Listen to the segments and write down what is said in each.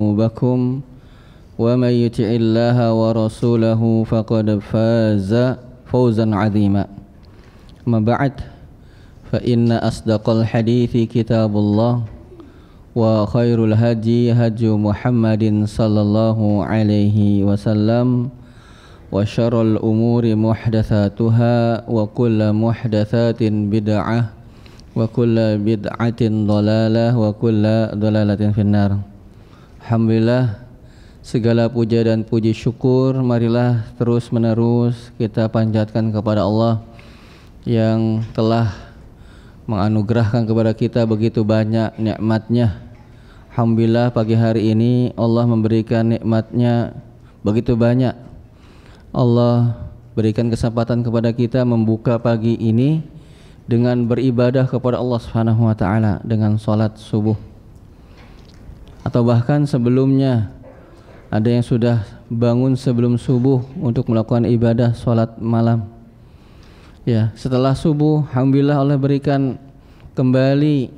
بكم ومن يطع الله ورسوله فقد فاز فوزا عظيما. أما بعد فإن أصدق الحديث كتاب الله وخير الهدي هدي محمد صلى الله عليه وسلم وشر الأمور محدثاتها وكل محدثات بدعة وكل بدعة ضلالة وكل ضلالة في النار. Alhamdulillah, segala puja dan puji syukur marilah terus menerus kita panjatkan kepada Allah yang telah menganugerahkan kepada kita begitu banyak nikmat-Nya. Alhamdulillah, pagi hari ini Allah memberikan nikmat-Nya begitu banyak. Allah berikan kesempatan kepada kita membuka pagi ini dengan beribadah kepada Allah Subhanahu wa taala dengan salat subuh. Atau bahkan sebelumnya ada yang sudah bangun sebelum subuh untuk melakukan ibadah salat malam. Ya, setelah subuh alhamdulillah Allah berikan kembali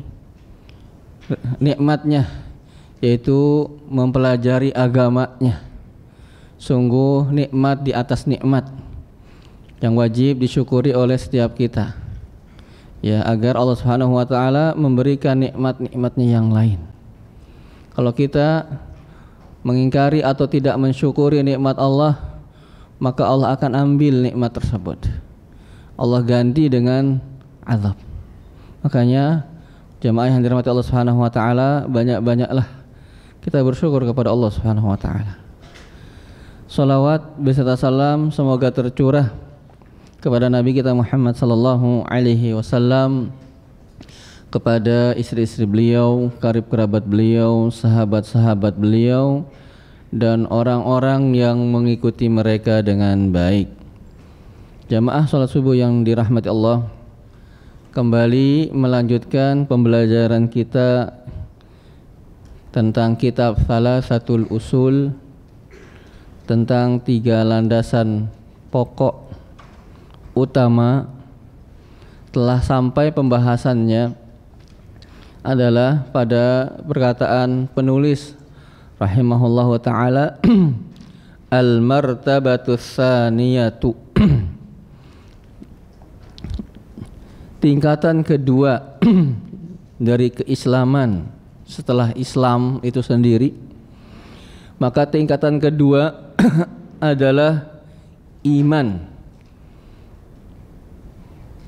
nikmatnya, yaitu mempelajari agamanya. Sungguh nikmat di atas nikmat yang wajib disyukuri oleh setiap kita. Ya, agar Allah Subhanahu wa taala memberikan nikmat-nikmatnya yang lain. Kalau kita mengingkari atau tidak mensyukuri nikmat Allah, maka Allah akan ambil nikmat tersebut. Allah ganti dengan azab. Makanya jemaah yang dirahmati Allah Subhanahu wa taala, banyak-banyaklah kita bersyukur kepada Allah Subhanahu wa taala. Salawat beserta salam semoga tercurah kepada Nabi kita Muhammad sallallahu alaihi wasallam, kepada istri-istri beliau, karib kerabat beliau, sahabat-sahabat beliau, dan orang-orang yang mengikuti mereka dengan baik. Jamaah salat subuh yang dirahmati Allah, kembali melanjutkan pembelajaran kita tentang kitab Thalathatul Usul, tentang 3 landasan pokok utama. Telah sampai pembahasannya adalah pada perkataan penulis rahimahullahu ta'ala al-martabatus tsaniyatu, tingkatan kedua dari keislaman setelah Islam itu sendiri. Maka tingkatan kedua adalah iman.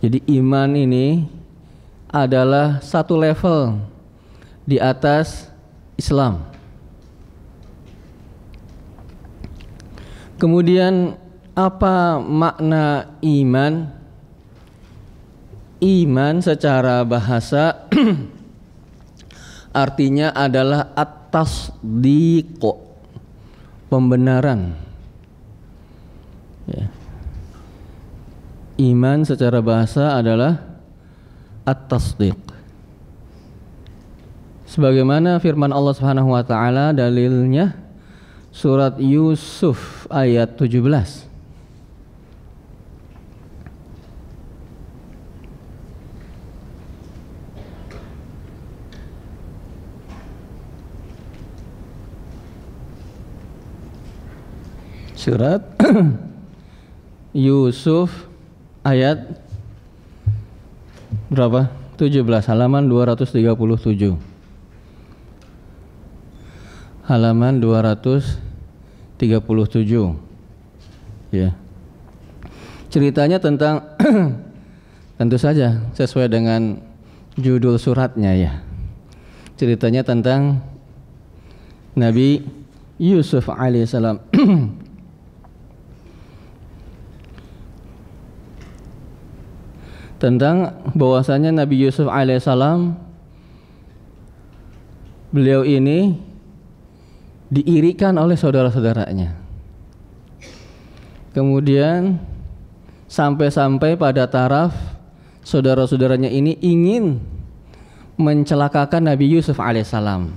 Jadi iman ini adalah satu level di atas Islam. Kemudian apa makna iman? Iman secara bahasa artinya adalah at-tasdiq, pembenaran. Ya. Iman secara bahasa adalah at-tasdiq. Sebagaimana firman Allah Subhanahu wa taala, dalilnya surat Yusuf ayat 17. Surat Yusuf ayat berapa? 17, halaman 237. Halaman 237. Ya. Ceritanya tentang tentu saja sesuai dengan judul suratnya ya. Ceritanya tentang Nabi Yusuf alaihissalam. Tentang bahwasanya Nabi Yusuf alaihissalam, beliau ini diirikan oleh saudara-saudaranya. Kemudian sampai-sampai pada taraf saudara-saudaranya ini ingin mencelakakan Nabi Yusuf alaihissalam.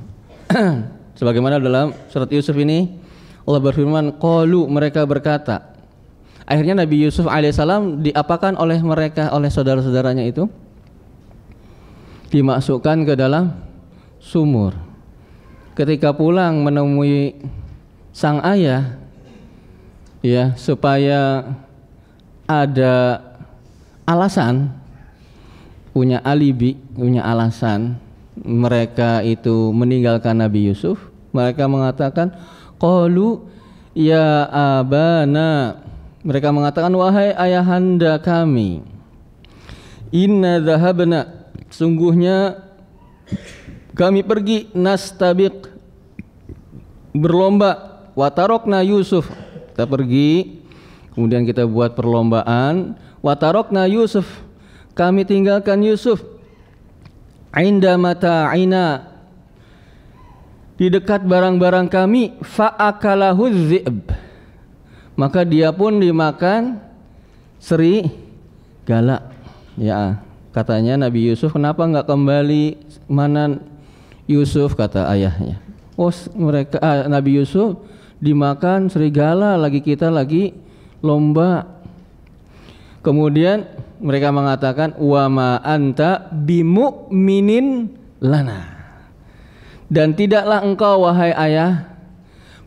Sebagaimana dalam surat Yusuf ini Allah berfirman, qalu, mereka berkata. Akhirnya Nabi Yusuf alaihissalam diapakan oleh mereka, oleh saudara-saudaranya itu? Dimasukkan ke dalam sumur. ketika pulang menemui sang ayah, ya, supaya ada alasan, punya alibi, punya alasan mereka itu meninggalkan Nabi Yusuf. Mereka mengatakan, qalu ya abana, mereka mengatakan, wahai ayahanda kami, inna dhahabna, sungguhnya kami pergi, nastabiq, berlomba, watarokna Yusuf, kita pergi kemudian kita buat perlombaan, watarokna Yusuf, kami tinggalkan Yusuf, inda mata'ina, di dekat barang-barang kami, fa'akalahu dhi'b, maka dia pun dimakan serigala. Ya, katanya Nabi Yusuf, kenapa enggak kembali, mana Yusuf, kata ayahnya. Oh, Nabi Yusuf dimakan serigala, lagi kita lagi lomba. Kemudian mereka mengatakan, wa ma anta bimu'minin lana, dan tidaklah engkau wahai ayah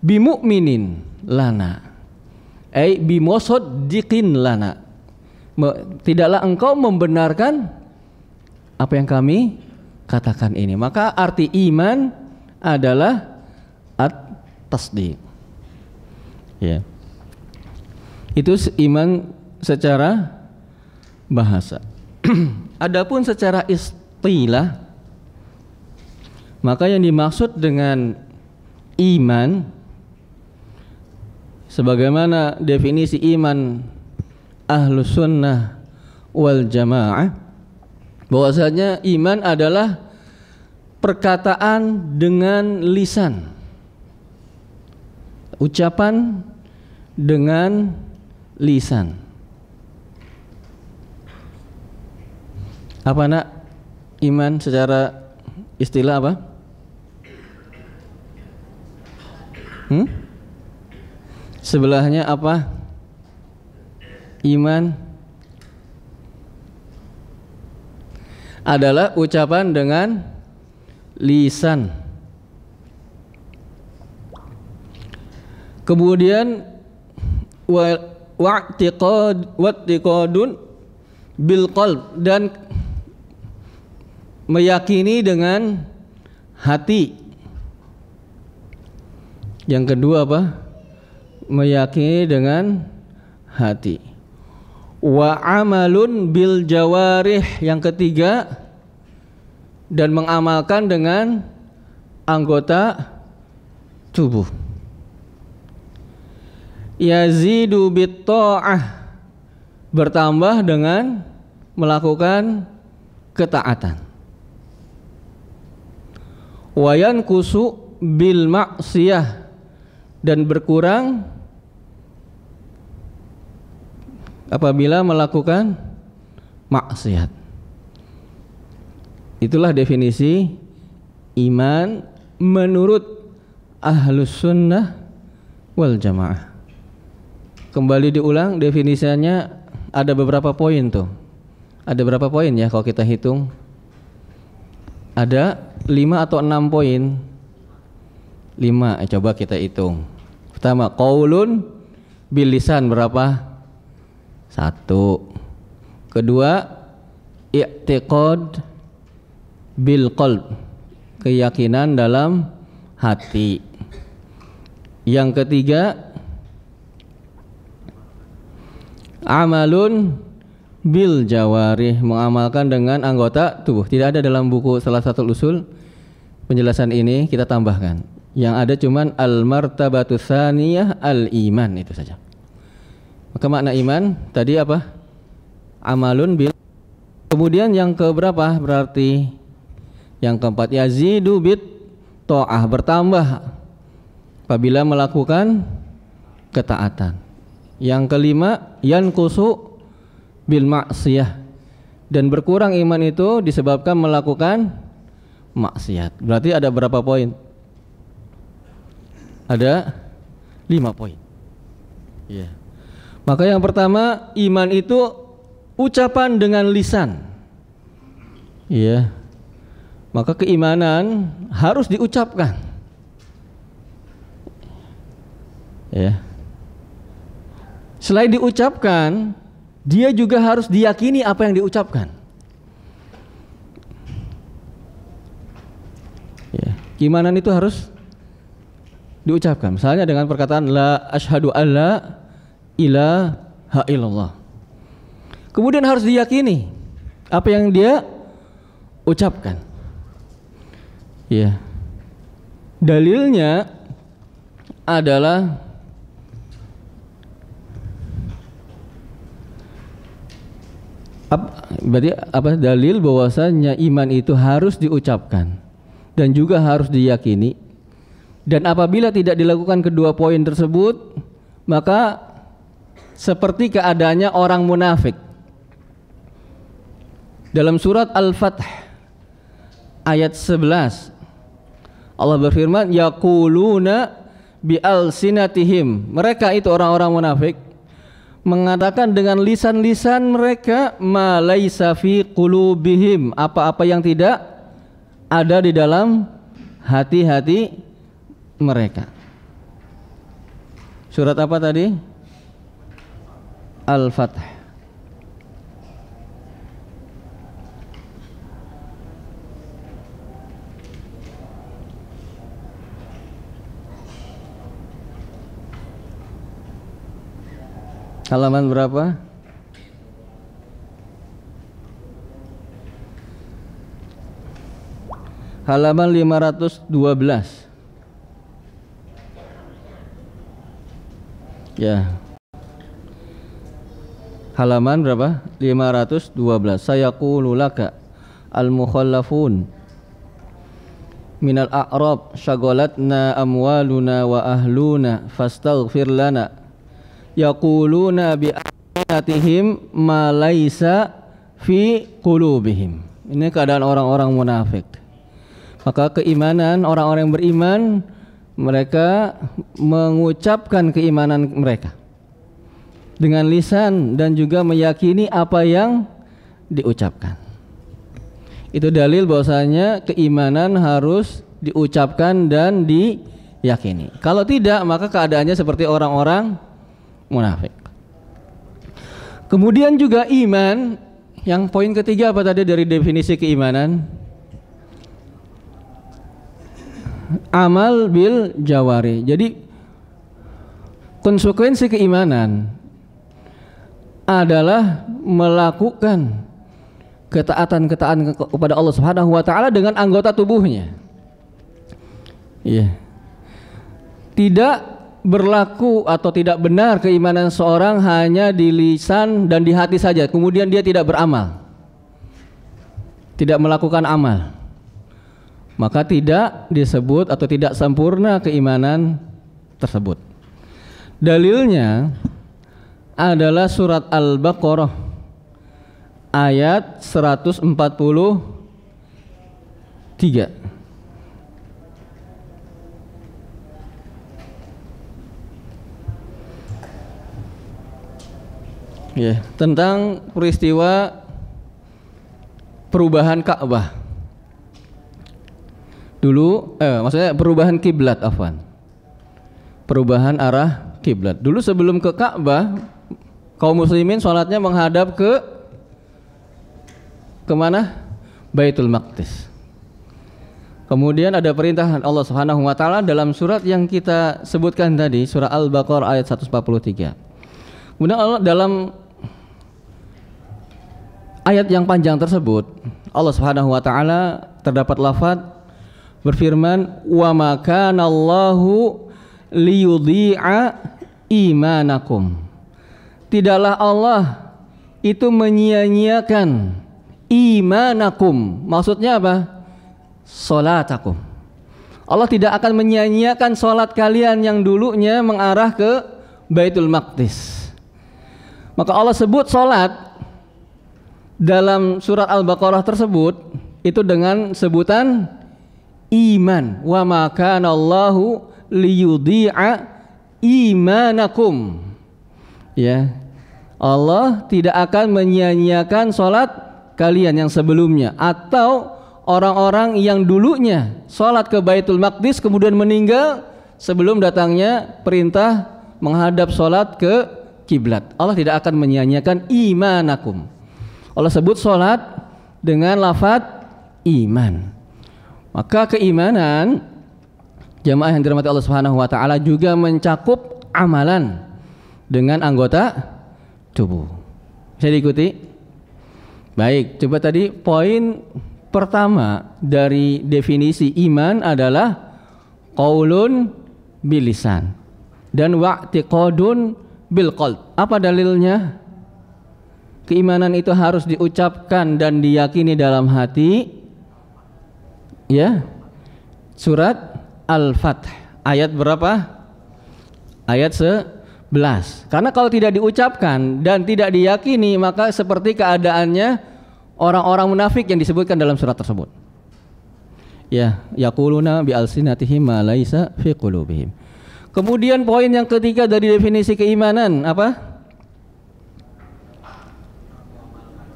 bimu'minin lana, ai bimusaddiqin lana, tidaklah engkau membenarkan apa yang kami katakan ini. Maka arti iman adalah at-tasdiq. Ya. Itu iman secara bahasa. Adapun secara istilah, maka yang dimaksud dengan iman, sebagaimana definisi iman Ahlus Sunnah wal Jamaah, bahwasanya iman adalah perkataan dengan lisan, ucapan dengan lisan. Apa nak iman secara istilah apa? Sebelahnya apa? Iman adalah ucapan dengan lisan. Kemudian wa'tiqadun bil qalb, dan meyakini dengan hati. Yang kedua apa? Meyakini dengan hati. Wa amalun bil jawarih, yang ketiga, dan mengamalkan dengan anggota tubuh. Yazidu bit ta'ah, bertambah dengan melakukan ketaatan. Wa yankusu bil ma'siyah, dan berkurang apabila melakukan maksiat. Itulah definisi iman menurut Ahlus Sunnah wal Jamaah. Kembali diulang definisinya, ada beberapa poin tuh. Ada berapa poin ya kalau kita hitung? Ada 5 atau 6 poin. 5, coba kita hitung. Pertama, qaulun bil lisan, berapa? 1. Kedua, i'tiqad bil qalb, keyakinan dalam hati. Yang ketiga, amalun bil jawarih, mengamalkan dengan anggota tubuh. Tidak ada dalam buku salah satu usul penjelasan ini, kita tambahkan. Yang ada cuman al martabatus tsaniyah al iman, itu saja. Maka makna iman tadi apa? Amalun bil. Kemudian yang keberapa berarti? Yang keempat, yazidu bit ta'ah, bertambah apabila melakukan ketaatan. Yang kelima, yankusu bil ma'siyah, dan berkurang iman itu disebabkan melakukan maksiat. Berarti ada berapa poin? Ada 5 poin. Iya. Maka yang pertama, iman itu ucapan dengan lisan. Iya. Maka keimanan harus diucapkan. Ya. Selain diucapkan, dia juga harus diyakini apa yang diucapkan. Ya. Keimanan itu harus diucapkan. Misalnya dengan perkataan la asyhadu alla ilaha illallah. Kemudian harus diyakini apa yang dia ucapkan. Ya. Dalilnya adalah berarti apa? Dalil bahwasanya iman itu harus diucapkan dan juga harus diyakini. Dan apabila tidak dilakukan kedua poin tersebut, maka seperti keadaannya orang munafik. Dalam surat Al-Fath ayat 11 Allah berfirman, yaquluna bi'alsinatihim, mereka itu orang-orang munafik mengatakan dengan lisan-lisan mereka ma laisa fi qulubihim, apa-apa yang tidak ada di dalam hati-hati mereka. Surat apa tadi? Al-Fath. Halaman berapa? Halaman 512. Ya. Halaman berapa? 512. Sayaqulu laka al-mukhallafun minal a'rab syaghalatna amwaluna wa ahluna fastaghfir lana yaquluna bi alsinatihim ma laisa fi qulubihim. Ini keadaan orang-orang munafik. Maka keimanan orang-orang yang beriman, mereka mengucapkan keimanan mereka dengan lisan dan juga meyakini apa yang diucapkan. Itu dalil bahwasanya keimanan harus diucapkan dan diyakini. Kalau tidak, maka keadaannya seperti orang-orang munafik. Kemudian juga iman, yang poin ketiga apa tadi dari definisi keimanan? Amal bil jawari. Jadi konsekuensi keimanan adalah melakukan ketaatan kepada Allah Subhanahu wa taala dengan anggota tubuhnya. Iya. Tidak berlaku atau tidak benar keimanan seorang hanya di lisan dan di hati saja, kemudian dia tidak beramal, tidak melakukan amal, maka tidak disebut atau tidak sempurna keimanan tersebut. Dalilnya adalah surat Al-Baqarah ayat 143. Ya, tentang peristiwa perubahan Ka'bah. Dulu maksudnya perubahan kiblat, afwan. Perubahan arah kiblat. Dulu sebelum ke Ka'bah, kaum muslimin sholatnya menghadap ke mana? Baitul Maqdis. Kemudian ada perintah Allah Subhanahu wa taala dalam surat yang kita sebutkan tadi, surah Al-Baqarah ayat 143. Kemudian Allah dalam ayat yang panjang tersebut, Allah Subhanahu wa taala terdapat lafaz berfirman, wa ma kana Allahu liyudhi'a imanakum. Tidaklah Allah itu menyia-nyiakan imanakum. Maksudnya apa? Salatakum. Allah tidak akan menyia-nyiakan salat kalian yang dulunya mengarah ke Baitul Maqdis. Maka Allah sebut salat dalam surat Al-Baqarah tersebut itu dengan sebutan iman. Wa ma kana Allahu liyudhi'a imanakum. Ya. Allah tidak akan menyia-nyiakan salat kalian yang sebelumnya atau orang-orang yang dulunya salat ke Baitul Maqdis kemudian meninggal sebelum datangnya perintah menghadap salat ke kiblat. Allah tidak akan menyia-nyiakan imanakum. Allah sebut salat dengan lafaz iman. Maka keimanan jamaah yang dirahmati Allah Subhanahu wa taala juga mencakup amalan dengan anggota tubuh. Bisa diikuti? Baik, coba tadi poin pertama dari definisi iman adalah qaulun bil lisan dan wa'tiqadun bil qalb. Apa dalilnya? Keimanan itu harus diucapkan dan diyakini dalam hati. Ya. Surat Al-Fath ayat berapa? Ayat 11. Karena kalau tidak diucapkan dan tidak diyakini, maka seperti keadaannya orang-orang munafik yang disebutkan dalam surat tersebut. Ya, yaquluna bi alsinatihim ma laisa fi qulubihim. Kemudian poin yang ketiga dari definisi keimanan apa?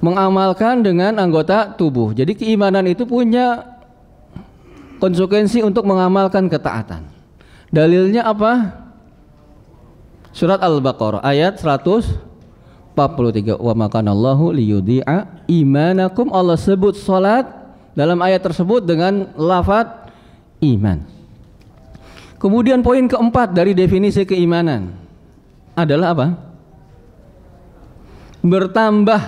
Mengamalkan dengan anggota tubuh. Jadi keimanan itu punya konsekuensi untuk mengamalkan ketaatan. Dalilnya apa? Surat Al-Baqarah ayat 143. Wa makanallahu liyudhi'a imanakum. Allah sebut salat dalam ayat tersebut dengan lafaz iman. Kemudian poin keempat dari definisi keimanan adalah apa? Bertambah,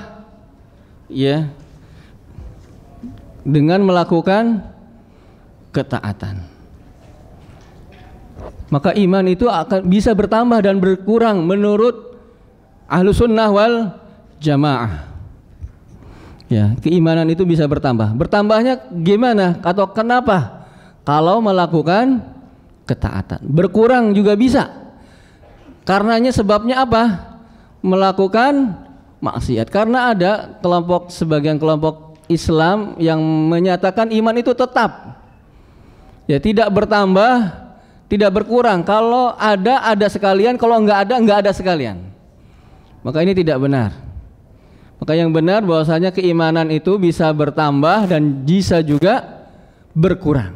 ya, dengan melakukan ketaatan. Maka iman itu akan bisa bertambah dan berkurang menurut Ahlus Sunnah wal Jamaah. Ya, keimanan itu bisa bertambah. Bertambahnya gimana atau kenapa? Kalau melakukan ketaatan. Berkurang juga bisa. Karenanya sebabnya apa? Melakukan maksiat. Karena ada sebagian kelompok Islam yang menyatakan iman itu tetap. Ya, tidak bertambah, tidak berkurang. Kalau ada sekalian, kalau enggak ada sekalian. Maka ini tidak benar. Maka yang benar bahwasanya keimanan itu bisa bertambah dan bisa juga berkurang.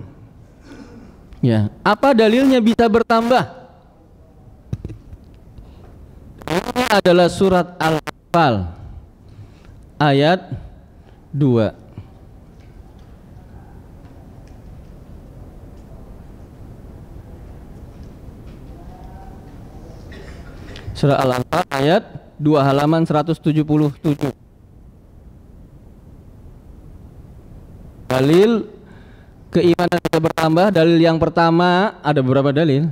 Ya, apa dalilnya bisa bertambah? Ini adalah surat Al-Anfal ayat 2. Surah Al-Anfal ayat 2 halaman 177. Dalil keimanan bisa bertambah. Dalil yang pertama, ada beberapa dalil,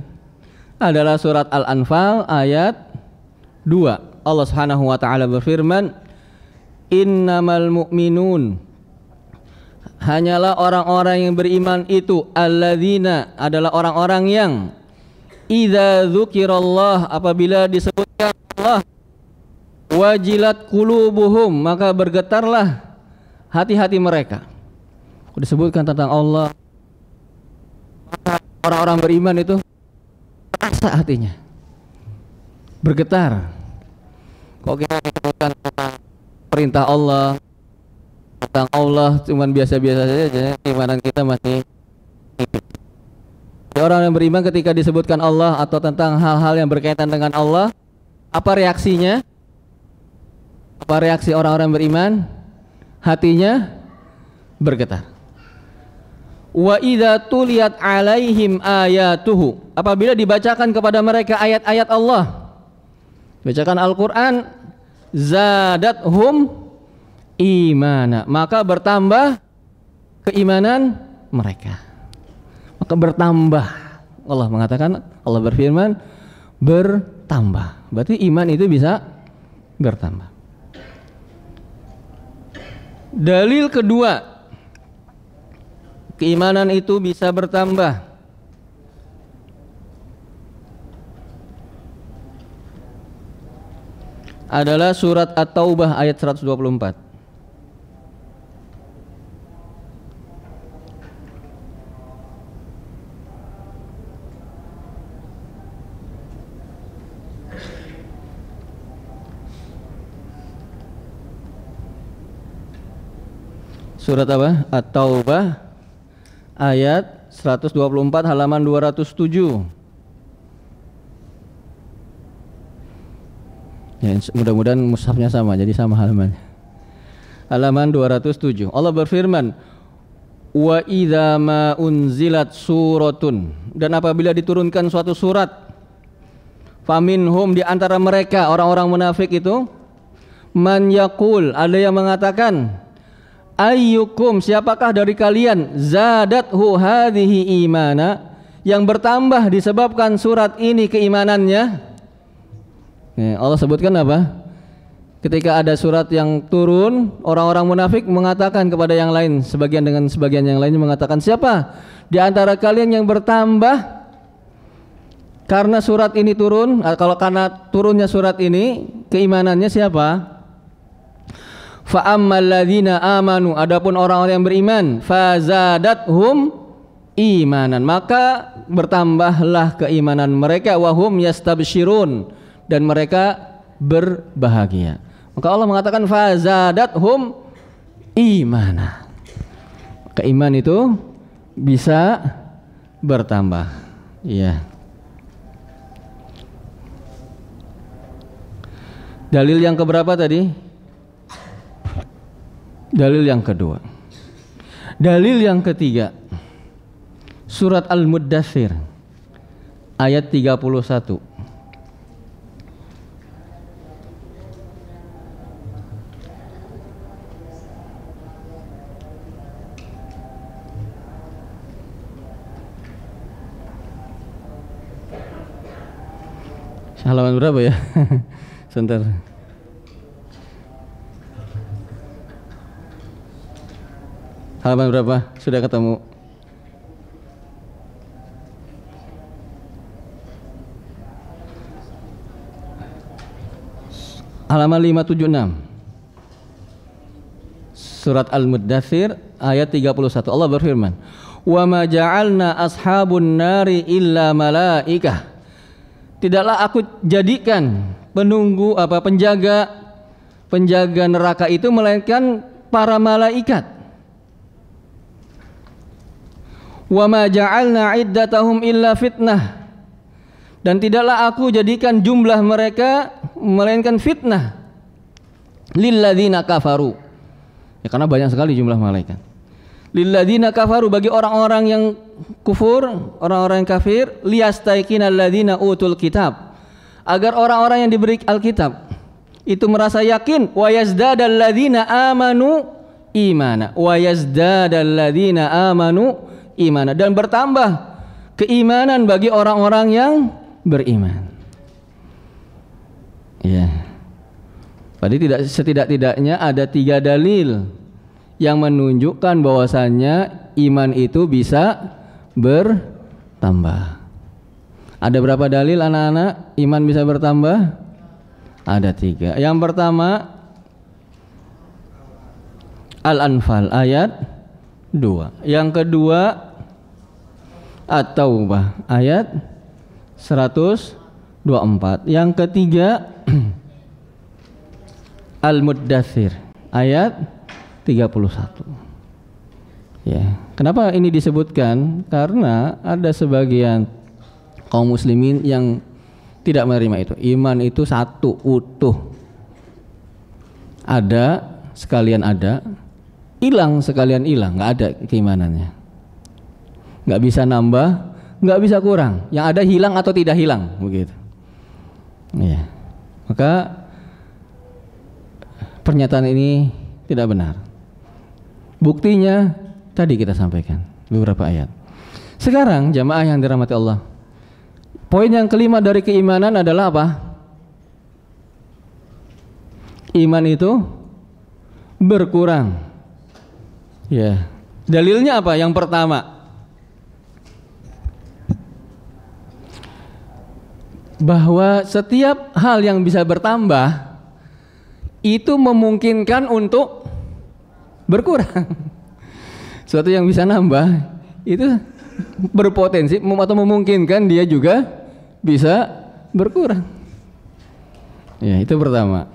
adalah surat Al-Anfal ayat 2. Allah Subhanahu wa taala berfirman, "Innamal mu'minun", hanyalah orang-orang yang beriman itu, alladzina, adalah orang-orang yang idza dzukirallah, apabila disebutkan Allah, wajilat qulubuhum, maka bergetarlah hati-hati mereka. Disebutkan tentang Allah, maka orang-orang beriman itu rasa hatinya bergetar. Kok kita disebutkan tentang perintah Allah, tentang Allah cuman biasa-biasa saja, keimanan kita masih tipis. Orang yang beriman ketika disebutkan Allah atau tentang hal-hal yang berkaitan dengan Allah, apa reaksinya? Apa reaksi orang-orang beriman? Hatinya bergetar. Wa idza tuliyat alaihim ayatuhu, apabila dibacakan kepada mereka ayat-ayat Allah, bacakan Al-Quran, zadathum imana, maka bertambah keimanan mereka. Maka bertambah. Allah mengatakan, Allah berfirman bertambah. Berarti iman itu bisa bertambah. Dalil kedua, keimanan itu bisa bertambah, adalah surat At-Taubah ayat 124. Surat apa? At-Taubah ayat 124 halaman 207. Ya, mudah-mudahan mushafnya sama, jadi sama halaman. Halaman 207. Allah berfirman, "Wa idza ma unzilat suratun." Dan apabila diturunkan suatu surat, faminhum, di antara mereka orang-orang munafik itu, man yaqul, ada yang mengatakan, ayyukum, siapakah dari kalian, zadathu hadhihi imana, yang bertambah disebabkan surat ini keimanannya. Allah sebutkan apa? Ketika ada surat yang turun, orang-orang munafik mengatakan kepada yang lain, sebagian dengan sebagian yang lainnya mengatakan, siapa di antara kalian yang bertambah karena surat ini turun? Kalau karena turunnya surat ini keimanannya siapa? Fa ammal ladzina amanu, adapun orang-orang yang beriman, fazadathum imanan, maka bertambahlah keimanan mereka, wahum yastabsyirun, dan mereka berbahagia. Maka Allah mengatakan fazadathum imana. Keiman itu bisa bertambah. Iya. Dalil yang keberapa tadi? Dalil yang kedua. Dalil yang ketiga, surat Al-Muddathir ayat 31. Halaman berapa ya? Sebentar. Halaman berapa? Sudah ketemu? Halaman 576. Surat Al-Muddathir ayat 31. Allah berfirman, "Wa ma ja'alna ashabun nari illa malaikah." Tidaklah aku jadikan penjaga neraka itu melainkan para malaikat. Wa ma ja'alna iddatahum illa fitnah, dan tidaklah aku jadikan jumlah mereka melainkan fitnah lilladzina kafaru, ya karena banyak sekali jumlah malaikat. Lilladzina kafaru, bagi orang-orang yang kufur, orang-orang yang kafir, liyastaiqinal ladzina utul kitab, agar orang-orang yang diberi Alkitab itu merasa yakin, wa yazdadal ladzina amanu imana, wa yazdadal ladzina amanu imana, dan bertambah keimanan bagi orang-orang yang beriman. Ya. Tadi setidak-tidaknya ada 3 dalil yang menunjukkan bahwasannya iman itu bisa bertambah. Ada berapa dalil anak-anak iman bisa bertambah? Ada 3. Yang pertama Al-Anfal ayat 2. Yang kedua At-Taubah ayat 124. Yang ketiga Al-Muddathir ayat 31. Ya, kenapa ini disebutkan? Karena ada sebagian kaum muslimin yang tidak menerima itu. Iman itu satu, utuh. Ada sekalian ada, hilang sekalian hilang, nggak ada keimanannya. Nggak bisa nambah, nggak bisa kurang. Yang ada hilang atau tidak hilang, begitu. Ya. Maka pernyataan ini tidak benar. Buktinya tadi kita sampaikan beberapa ayat. Sekarang jamaah yang dirahmati Allah, poin yang kelima dari keimanan adalah apa? Iman itu berkurang. Ya. Dalilnya apa? Yang pertama, bahwa setiap hal yang bisa bertambah itu memungkinkan untuk berkurang. Suatu yang bisa nambah itu berpotensi atau memungkinkan dia juga bisa berkurang. Ya, itu pertama.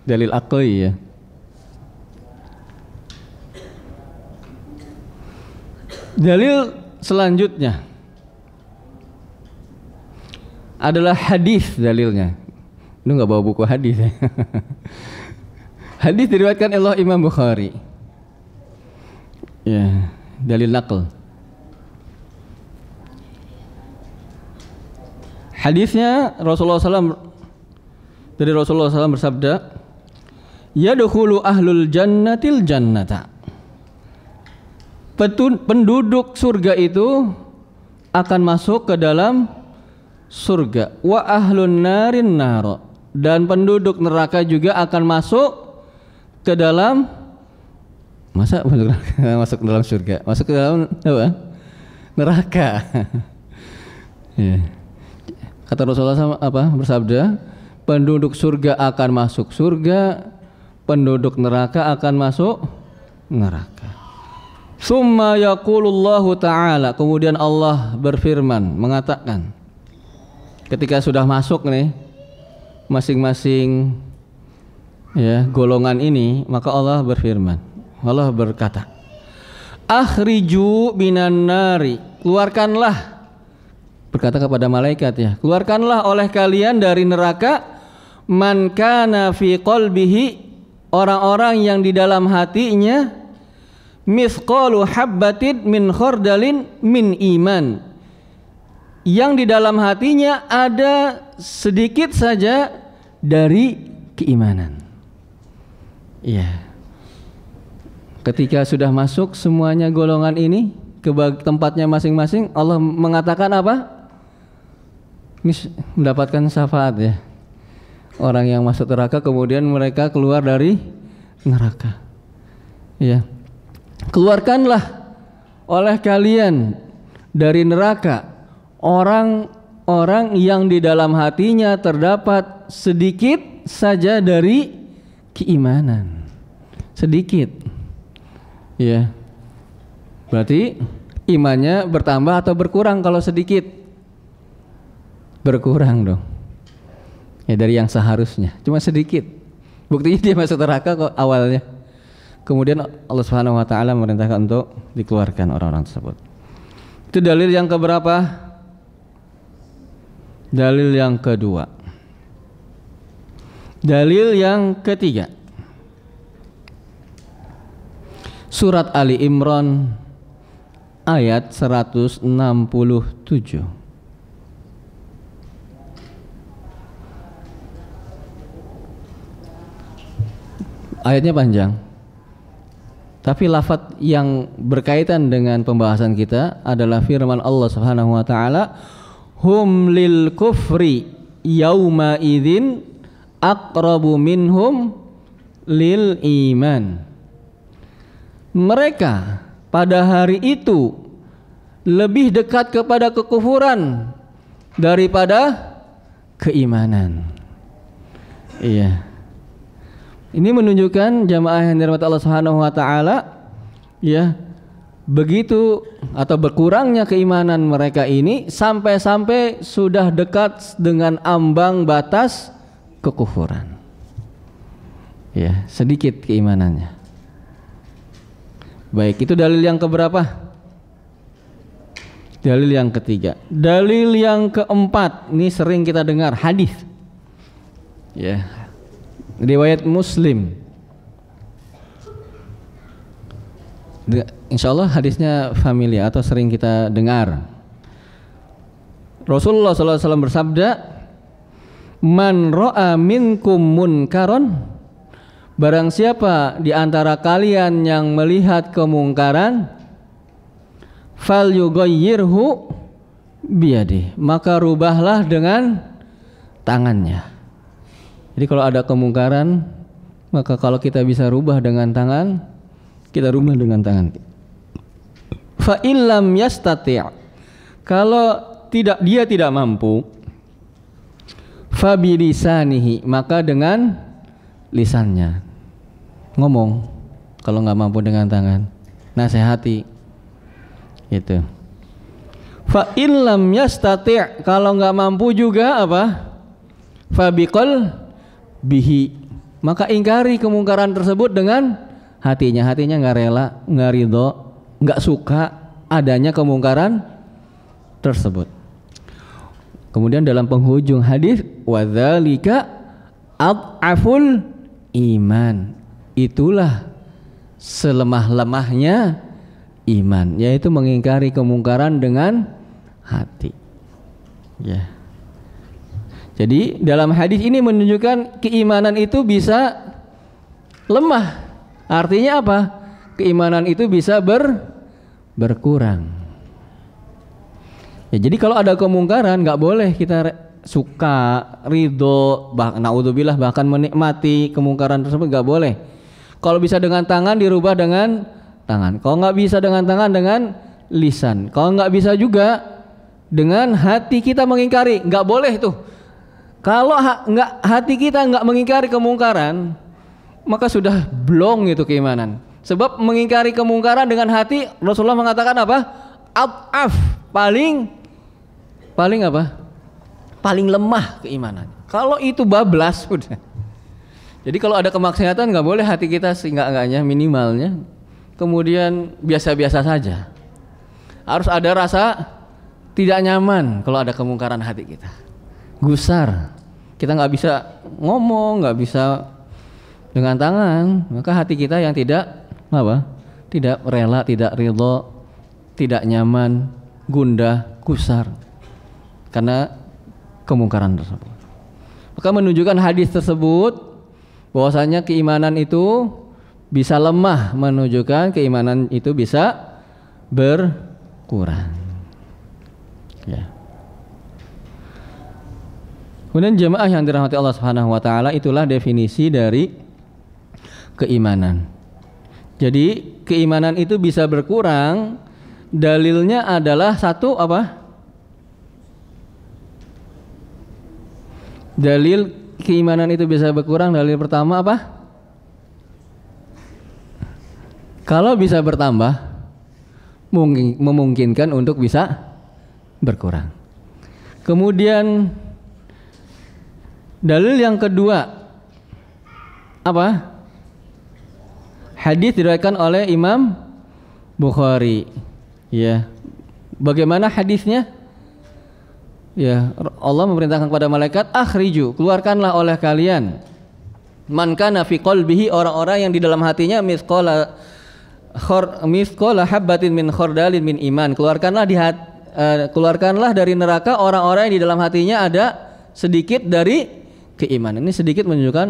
Dalil akli ya. Dalil selanjutnya adalah hadis dalilnya. Lu nggak bawa buku hadis. Hadis diriwayatkan oleh Imam Bukhari. Ya, dalil naql. Hadisnya Rasulullah SAW, dari Rasulullah SAW bersabda, yadkhulu ahlul jannatil jannata. Penduduk surga itu akan masuk ke dalam surga. Wa ahlun narin nar. Dan penduduk neraka juga akan masuk ke dalam, masa masuk ke dalam surga, masuk ke dalam apa? Neraka. Ya. Kata Rasulullah SAW apa? Bersabda, penduduk surga akan masuk surga, penduduk neraka akan masuk neraka. Summa yaqulullahu ta'ala, kemudian Allah berfirman, mengatakan, ketika sudah masuk nih masing-masing ya golongan ini, maka Allah berfirman, Allah berkata, akhriju minan nari, keluarkanlah, berkata kepada malaikat ya, keluarkanlah oleh kalian dari neraka man kana fi qalbihi, orang-orang yang di dalam hatinya mithqalu habbatin min khardalin min iman, yang di dalam hatinya ada sedikit saja dari keimanan. Iya. Ketika sudah masuk semuanya golongan ini ke tempatnya masing-masing, Allah mengatakan apa? Ini mendapatkan syafaat ya. Orang yang masuk neraka kemudian mereka keluar dari neraka. Ya. Keluarkanlah oleh kalian dari neraka orang-orang yang di dalam hatinya terdapat sedikit saja dari keimanan. Sedikit. Ya. Berarti imannya bertambah atau berkurang kalau sedikit? Berkurang dong. Ya, dari yang seharusnya. Cuma sedikit. Buktinya dia masuk neraka kok awalnya. Kemudian Allah Subhanahu wa taala memerintahkan untuk dikeluarkan orang-orang tersebut. Itu dalil yang keberapa? Dalil yang kedua. Dalil yang ketiga. Surat Ali Imran ayat 167. Ayatnya panjang, tapi lafaz yang berkaitan dengan pembahasan kita adalah firman Allah Subhanahu wa taala, hum lil kufri yauma idzin aqrabu minhum lil iman. Mereka pada hari itu lebih dekat kepada kekufuran daripada keimanan. Iya. Ini menunjukkan jamaah yang dirahmati Allah Subhanahu wa taala, ya, begitu atau berkurangnya keimanan mereka ini sampai-sampai sudah dekat dengan ambang batas kekufuran. Ya, sedikit keimanannya. Baik, itu dalil yang keberapa? Dalil yang ketiga. Dalil yang keempat, ini sering kita dengar, hadis. Ya. Riwayat Muslim. Insyaallah hadisnya familiar atau sering kita dengar. Rasulullah SAW bersabda, man ra'a minkum munkaron, barang siapa di antara kalian yang melihat kemungkaran, fal yughayyirhu biyadihi, maka rubahlah dengan tangannya. Jadi kalau ada kemungkaran, maka kalau kita bisa rubah dengan tangan, kita rubah dengan tangan. Fa illam yastati', kalau dia tidak mampu, fa bilisanihi, maka dengan lisannya. Ngomong kalau nggak mampu dengan tangan, nasihati. Gitu. Fa illam yastati', kalau nggak mampu juga apa? Fa biqal bihi, maka ingkari kemungkaran tersebut dengan hatinya. Hatinya nggak rela, nggak ridho, nggak suka adanya kemungkaran tersebut. Kemudian dalam penghujung hadis, wadzalika ad'aful iman. Itulah selemah-lemahnya iman, yaitu mengingkari kemungkaran dengan hati. Ya. Jadi dalam hadis ini menunjukkan keimanan itu bisa lemah. Artinya apa? Keimanan itu bisa berkurang. Ya, jadi kalau ada kemungkaran nggak boleh kita suka, ridho, naudzubillah bahkan menikmati kemungkaran tersebut, nggak boleh. Kalau bisa dengan tangan dirubah dengan tangan. Kalau nggak bisa dengan tangan, dengan lisan. Kalau nggak bisa juga dengan hati kita mengingkari, nggak boleh tuh. Kalau hati kita nggak mengingkari kemungkaran, maka sudah blong itu keimanan. Sebab mengingkari kemungkaran dengan hati, Rasulullah mengatakan apa? Ad'af, paling apa? Paling lemah keimanan. Kalau itu bablas sudah. Jadi kalau ada kemaksiatan nggak boleh hati kita seenggak-enggaknya, minimalnya kemudian biasa-biasa saja. Harus ada rasa tidak nyaman kalau ada kemungkaran hati kita. Gusar, kita nggak bisa ngomong, nggak bisa dengan tangan, maka hati kita yang tidak apa? Tidak rela, tidak ridho, tidak nyaman, gundah, gusar karena kemungkaran tersebut. Maka menunjukkan hadis tersebut bahwasanya keimanan itu bisa lemah, menunjukkan keimanan itu bisa berkurang. Ya. Kemudian jemaah yang dirahmati Allah Subhanahu wa taala, itulah definisi dari keimanan. Jadi keimanan itu bisa berkurang, dalilnya adalah satu apa? Dalil keimanan itu bisa berkurang, dalil pertama apa? Kalau bisa bertambah, memungkinkan untuk bisa berkurang. Kemudian dalil yang kedua apa? Hadis diriwayatkan oleh Imam Bukhari. Ya. Bagaimana hadisnya? Ya, Allah memerintahkan kepada malaikat, akhriju, keluarkanlah oleh kalian man kana fi qalbihi, orang-orang yang di dalam hatinya misqala habbatin min khardalin min iman. Keluarkanlah dari neraka orang-orang yang di dalam hatinya ada sedikit dari keimanan. Ini sedikit menunjukkan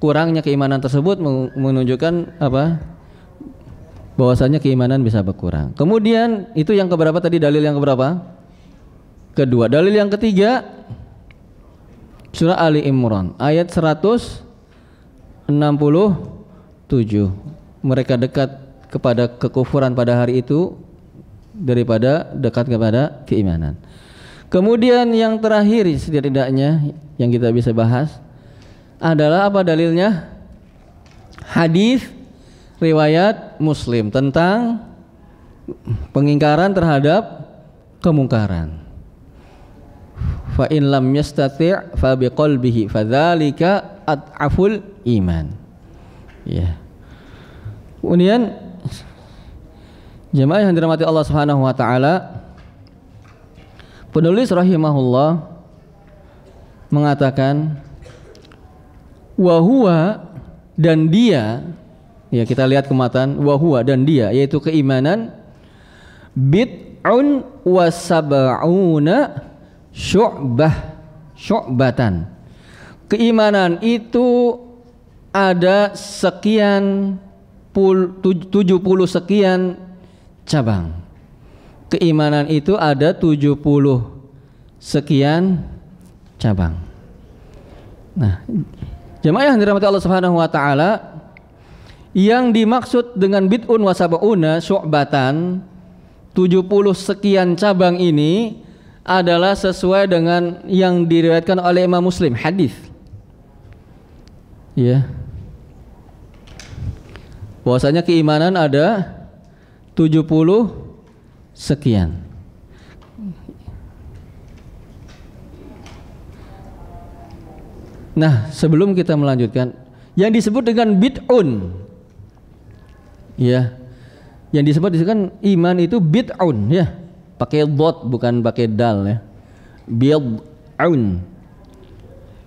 kurangnya keimanan tersebut, menunjukkan apa? Bahwasanya keimanan bisa berkurang. Kemudian itu yang keberapa tadi, dalil yang keberapa? Kedua. Dalil yang ketiga surah Ali Imran ayat 167. Mereka dekat kepada kekufuran pada hari itu daripada dekat kepada keimanan. Kemudian yang terakhir setidaknya yang kita bisa bahas adalah apa dalilnya? Hadis riwayat Muslim tentang pengingkaran terhadap kemungkaran. Fa in lam yastati' fa biqalbihi fadzalika ad'aful iman. Ya. Kemudian jemaah yang dirahmati Allah Subhanahu wa taala, penulis rahimahullah mengatakan wahwa, dan dia, ya kita lihat kematan, wahwa, dan dia, yaitu keimanan, bid'un wa sab'una syu'batan. Keimanan itu ada sekian 70 sekian cabang. Keimanan itu ada 70 sekian cabang. Nah, jemaah yang dirahmati Allah Subhanahu wa taala, yang dimaksud dengan bid'un wa sab'una syu'batan, 70 sekian cabang ini adalah sesuai dengan yang diriwayatkan oleh Imam Muslim, hadis. Ya. Bahwasanya keimanan ada 70 sekian. Nah, sebelum kita melanjutkan, yang disebut dengan bid'un, ya, yang disebut kan iman itu bid'un, ya, pakai dot bukan pakai dal, ya, bid'un.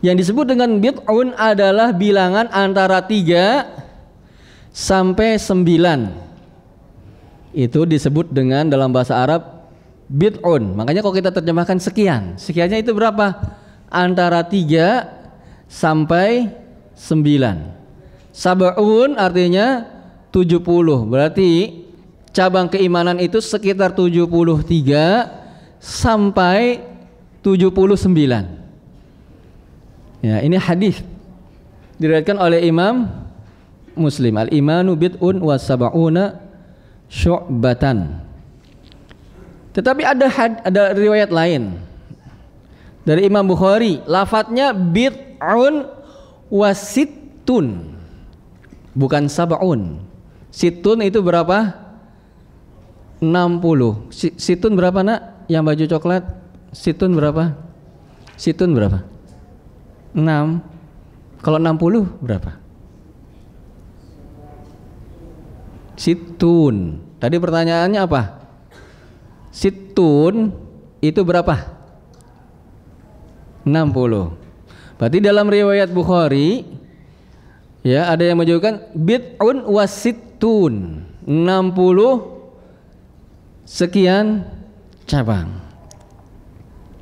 Yang disebut dengan bid'un adalah bilangan antara 3 sampai 9. Itu disebut dengan dalam bahasa Arab bid'un. Makanya kalau kita terjemahkan sekian, sekiannya itu berapa? Antara 3 sampai 9. Sab'un artinya 70. Berarti cabang keimanan itu sekitar 73 sampai 79. Ya, ini hadis diriwayatkan oleh Imam Muslim. Al-imanu bid'un wa sab'una syu'batan. Tetapi ada riwayat lain dari Imam Bukhari, lafadznya bid'un wa sittun, bukan sab'un. Sittun itu berapa? 60. Sittun berapa, Nak? Yang baju coklat. Sittun berapa? Sittun berapa? 6. Kalau 60 berapa? Sittun. Tadi pertanyaannya apa? Sittun itu berapa? 60. Berarti dalam riwayat Bukhari ya ada yang menunjukkan bid'un wa sittun, 60 sekian cabang.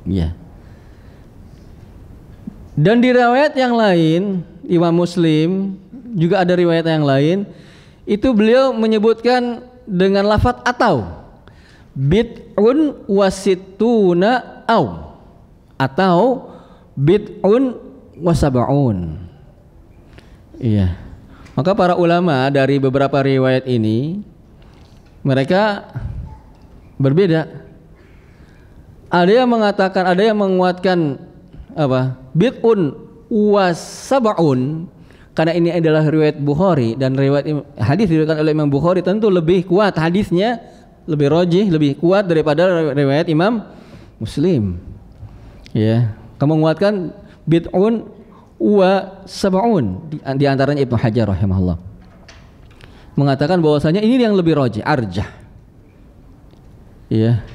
Ya. Dan di riwayat yang lain, Imam Muslim juga ada riwayat yang lain, itu beliau menyebutkan dengan lafadz atau bid'un wasittuna atau bid'un wasab'un. Iya. Maka para ulama dari beberapa riwayat ini mereka berbeda. Ada yang mengatakan, ada yang menguatkan apa? Bid'un wasab'un, karena ini adalah riwayat Bukhari dan riwayat hadis diriwayatkan oleh Imam Bukhari tentu lebih kuat hadisnya, lebih rajih, lebih kuat daripada riwayat Imam Muslim. Ya, kamu menguatkan bid'un wa sab'un, di antaranya Ibnu Hajar rahimahullah mengatakan bahwasanya ini yang lebih rajih, arjah. Ya.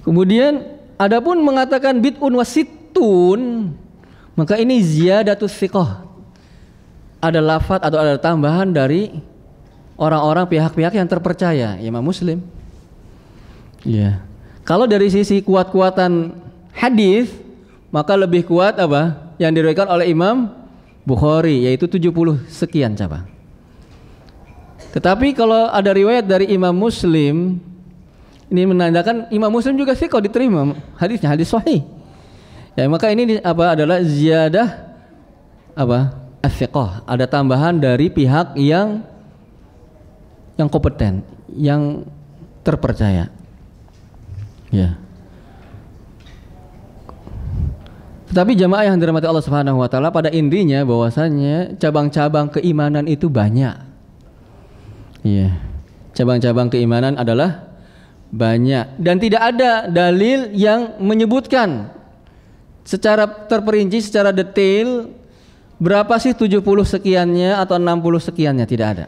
Kemudian adapun mengatakan bid'un wasittun, maka ini ziyadatus thiqah. Ada lafadz atau ada tambahan dari orang-orang pihak-pihak yang terpercaya, Imam Muslim. Ya. Kalau dari sisi kuat-kuatan hadis, maka lebih kuat apa? Yang diriwayatkan oleh Imam Bukhari, yaitu 70 sekian cabang. Tetapi kalau ada riwayat dari Imam Muslim, ini menandakan Imam Muslim juga sih kalau diterima hadisnya, hadis sahih. Ya, maka ini adalah ziyadah as-thiqah, ada tambahan dari pihak yang kompeten, yang terpercaya. Ya. Tetapi jamaah yang dirahmati Allah Subhanahu wa taala, pada intinya bahwasanya cabang-cabang keimanan itu banyak. Iya. Cabang-cabang keimanan adalah banyak dan tidak ada dalil yang menyebutkan secara terperinci, secara detail berapa sih 70 sekiannya atau 60 sekiannya, tidak ada.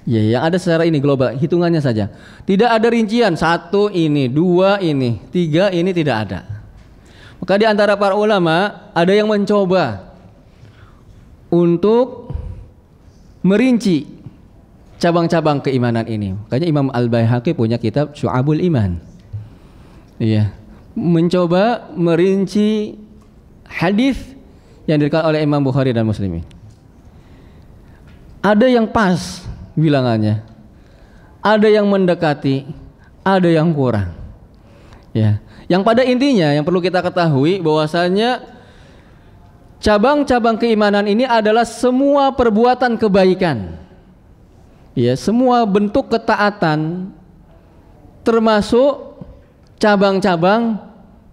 Ya, yang ada secara ini global, hitungannya saja. Tidak ada rincian 1 ini, 2 ini, 3 ini, tidak ada. Maka di antara para ulama ada yang mencoba untuk merinci cabang-cabang keimanan ini. Makanya Imam Al-Baihaqi punya kitab Syu'abul Iman. Iya, mencoba merinci hadis yang diriwayatkan oleh Imam Bukhari dan Muslim. Ada yang pas bilangannya, ada yang mendekati, ada yang kurang. Ya, yang pada intinya yang perlu kita ketahui bahwasanya cabang-cabang keimanan ini adalah semua perbuatan kebaikan. Ya, semua bentuk ketaatan termasuk cabang-cabang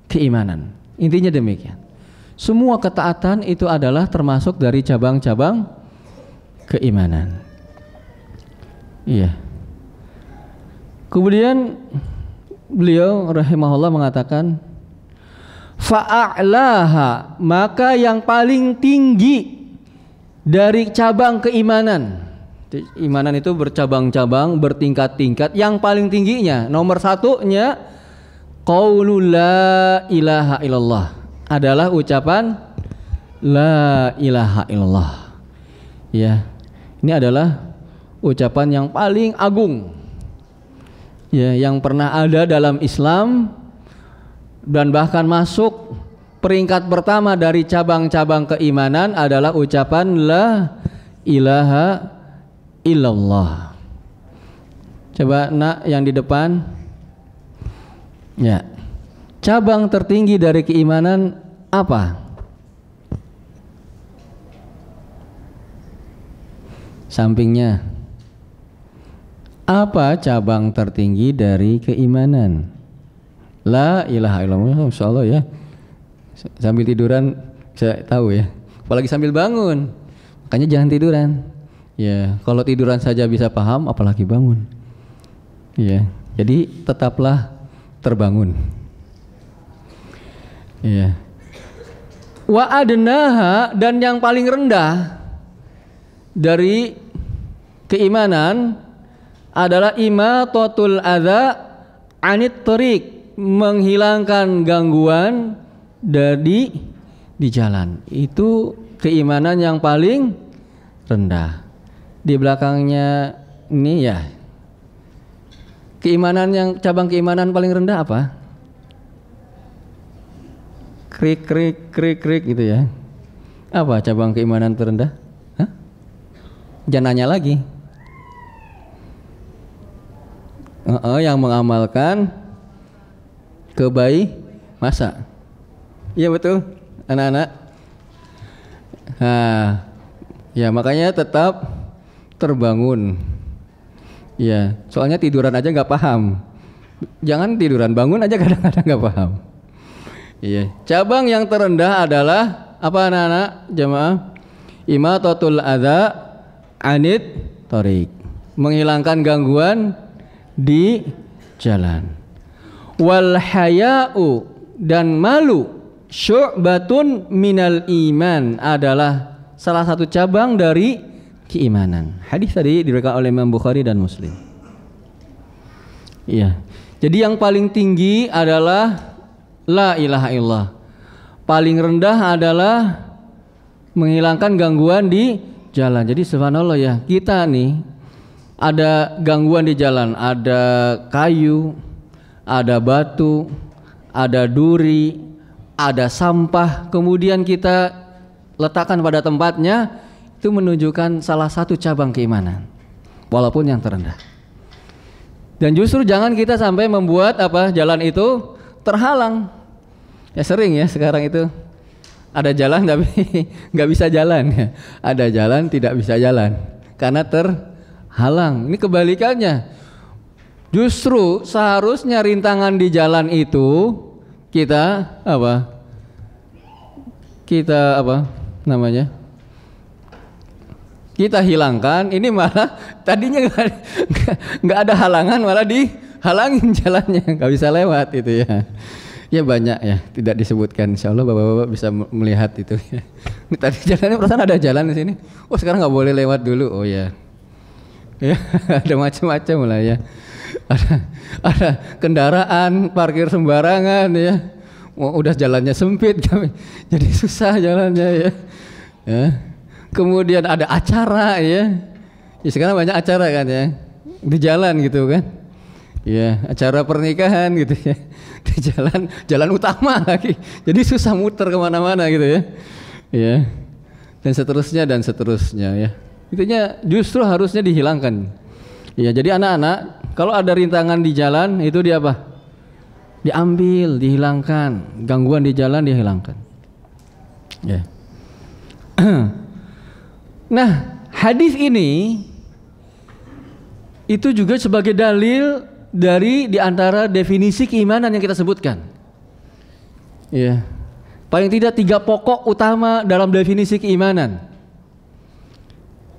keimanan. Intinya demikian. Semua ketaatan itu adalah termasuk dari cabang-cabang keimanan. Iya. Kemudian beliau rahimahullah mengatakan fa'a'laha, maka yang paling tinggi dari cabang keimanan. Imanan itu bercabang-cabang, bertingkat-tingkat. Yang paling tingginya, nomor satunya qaulul la ilaha illallah, adalah ucapan la ilaha illallah. Ya, ini adalah ucapan yang paling agung, ya, yang pernah ada dalam Islam dan bahkan masuk peringkat pertama dari cabang-cabang keimanan adalah ucapan la ilaha illallah. Coba nak yang di depan. Ya. Cabang tertinggi dari keimanan apa? Sampingnya. Apa cabang tertinggi dari keimanan? La ilaha illallah. Insyaallah ya. Sambil tiduran bisa tahu ya. Apalagi sambil bangun. Makanya jangan tiduran. Ya, kalau tiduran saja bisa paham apalagi bangun. Ya. Jadi tetaplah terbangun. Ya. Wa adnaha, dan yang paling rendah dari keimanan adalah imatatul adza anit thariq, menghilangkan gangguan di jalan. Itu keimanan yang paling rendah. Di belakangnya ini ya. Keimanan yang cabang keimanan paling rendah apa? Krik krik krik krik gitu ya. Apa cabang keimanan terendah? Hah? Jangan nanya lagi. Yang mengamalkan masa. Iya betul, anak-anak. Nah, ya makanya tetap terbangun. Ya, soalnya tiduran aja nggak paham. Jangan tiduran, bangun aja kadang-kadang nggak paham. Iya. Cabang yang terendah adalah apa anak-anak jamaah? Imatatul adza anit thariq, menghilangkan gangguan di jalan. Wal haya'u, dan malu, syu'batun minal iman, adalah salah satu cabang dari keimanan. Hadis tadi diriwayatkan oleh Imam Bukhari dan Muslim. Iya. Jadi yang paling tinggi adalah la ilaha illallah. Paling rendah adalah menghilangkan gangguan di jalan. Jadi subhanallah ya, kita nih ada gangguan di jalan, ada kayu, ada batu, ada duri, ada sampah, kemudian kita letakkan pada tempatnya, itu menunjukkan salah satu cabang keimanan, walaupun yang terendah. Dan justru jangan kita sampai membuat jalan itu terhalang. Ya sering ya sekarang itu ada jalan tapi nggak bisa jalan ya. Ada jalan tidak bisa jalan karena terhalang. Ini kebalikannya. Justru seharusnya rintangan di jalan itu kita kita hilangkan. Ini malah tadinya nggak ada halangan, malah dihalangin jalannya, nggak bisa lewat itu ya. Ya banyak ya, tidak disebutkan. Insya Allah bapak-bapak bisa melihat itu ya. Ini tadi jalannya perasaan ada jalan di sini. Oh sekarang nggak boleh lewat dulu. Oh ya, ya ada macam-macam lah ya. Ada kendaraan parkir sembarangan ya. Udah jalannya sempit kami, jadi susah jalannya ya. Kemudian ada acara ya. Sekarang banyak acara kan ya di jalan gitu kan. Ya, acara pernikahan gitu ya. Di jalan utama lagi. Jadi susah muter kemana-mana gitu ya. Ya. Dan seterusnya ya. Itunya justru harusnya dihilangkan. Ya, jadi anak-anak kalau ada rintangan di jalan itu diambil, dihilangkan. Gangguan di jalan dihilangkan. Ya. Nah, hadis ini itu juga sebagai dalil dari diantara definisi keimanan yang kita sebutkan. Ya. Paling tidak 3 pokok utama dalam definisi keimanan.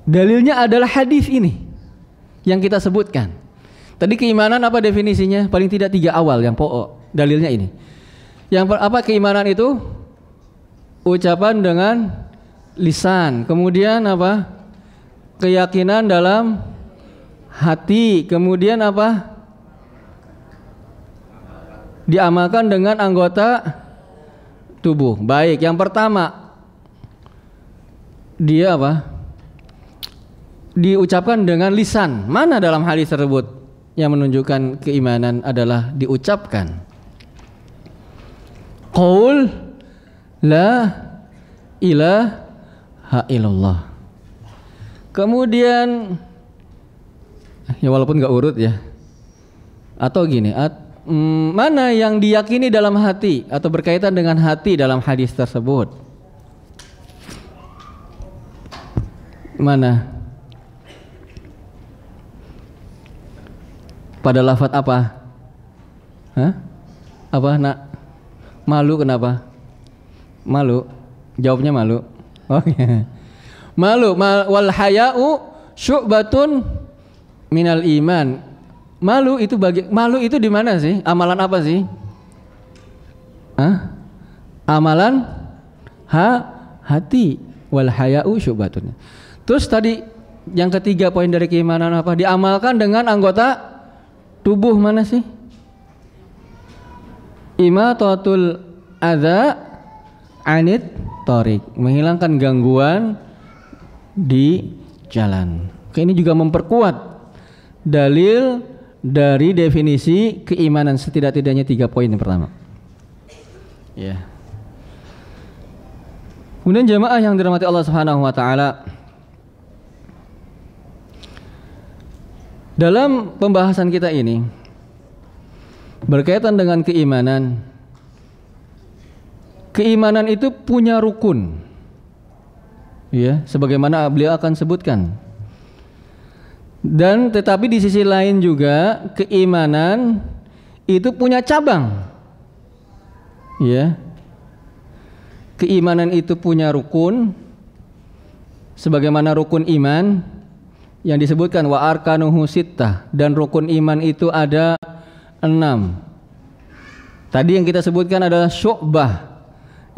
Dalilnya adalah hadis ini yang kita sebutkan. Tadi keimanan apa definisinya? Paling tidak 3 awal yang pokok. Dalilnya ini. Yang apa keimanan itu? Ucapan dengan lisan. Kemudian apa? Keyakinan dalam hati. Kemudian apa? Diamalkan dengan anggota tubuh. Baik, yang pertama dia apa? Diucapkan dengan lisan. Mana dalam hadis tersebut yang menunjukkan keimanan adalah diucapkan? Qaul la ilaha illallah. Kemudian ya walaupun nggak urut ya. Atau gini, mana yang diyakini dalam hati atau berkaitan dengan hati dalam hadis tersebut? Mana? Pada lafaz apa? Hah? Apa nak? Malu kenapa? Malu? Jawabnya malu. Oh iya. Malu, wal haya'u syu'batun minal iman. Malu itu di mana sih? Amalan apa sih? Hah? Amalan hati. Wal haya'u syu'batun. Terus tadi yang ketiga poin dari keimanan apa? Diamalkan dengan anggota tubuh mana sih? Imatatul adza anit thariq, menghilangkan gangguan di jalan. Ini juga memperkuat dalil dari definisi keimanan setidak-tidaknya 3 poin yang pertama. Ya. Kemudian jamaah yang dirahmati Allah Subhanahu wa taala, dalam pembahasan kita ini berkaitan dengan keimanan. Keimanan itu punya rukun. Ya, sebagaimana beliau akan sebutkan. Dan tetapi di sisi lain juga keimanan itu punya cabang. Ya. Keimanan itu punya rukun sebagaimana rukun iman yang disebutkan wa arkanuhu sittah, dan rukun iman itu ada 6. Tadi yang kita sebutkan adalah syu'bah,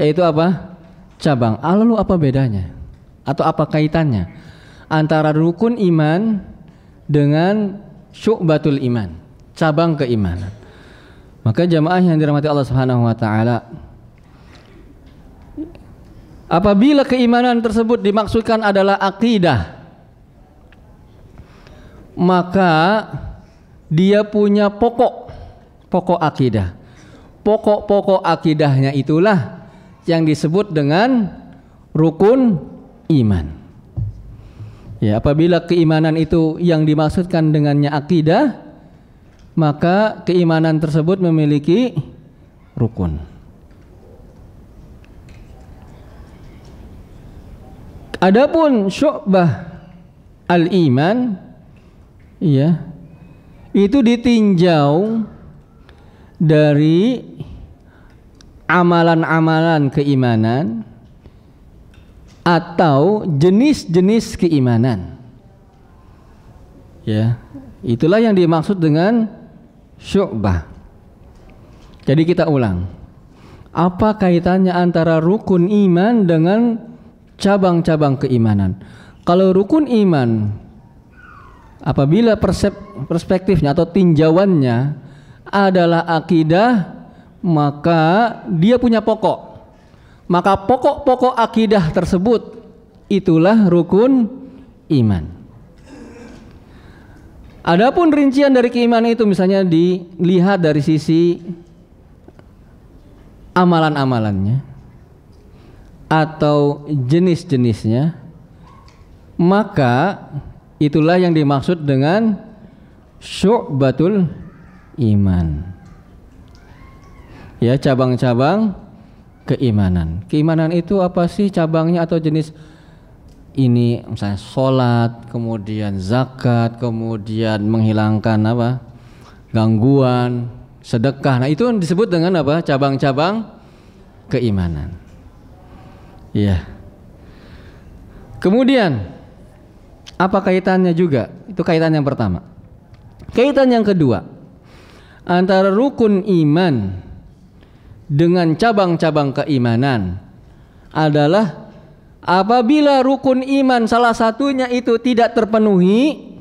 yaitu apa? Cabang. Lalu apa bedanya? Atau apa kaitannya antara rukun iman dengan syu'batul iman, cabang keimanan? Maka jamaah yang dirahmati Allah Subhanahu wa taala, apabila keimanan tersebut dimaksudkan adalah akidah, maka dia punya pokok akidah. Pokok-pokok akidahnya itulah yang disebut dengan rukun iman. Ya, apabila keimanan itu yang dimaksudkan dengannya akidah, maka keimanan tersebut memiliki rukun. Adapun syu'bah al-iman, iya, itu ditinjau dari amalan-amalan keimanan atau jenis-jenis keimanan. Ya, itulah yang dimaksud dengan syu'bah. Jadi kita ulang. Apa kaitannya antara rukun iman dengan cabang-cabang keimanan? Kalau rukun iman, apabila perspektifnya atau tinjauannya adalah akidah, maka dia punya pokok. Maka pokok-pokok akidah tersebut itulah rukun iman. Adapun rincian dari keimanan itu misalnya dilihat dari sisi amalan-amalannya atau jenis-jenisnya, maka itulah yang dimaksud dengan syu'batul iman. Ya, cabang-cabang keimanan. Keimanan itu apa sih cabangnya atau jenis? Ini misalnya sholat, kemudian zakat, kemudian menghilangkan apa? Gangguan, sedekah. Nah, itu disebut dengan apa? Cabang-cabang keimanan. Iya. Kemudian apa kaitannya juga? Itu kaitan yang pertama. Kaitan yang kedua, antara rukun iman dengan cabang-cabang keimanan adalah apabila rukun iman salah satunya itu tidak terpenuhi,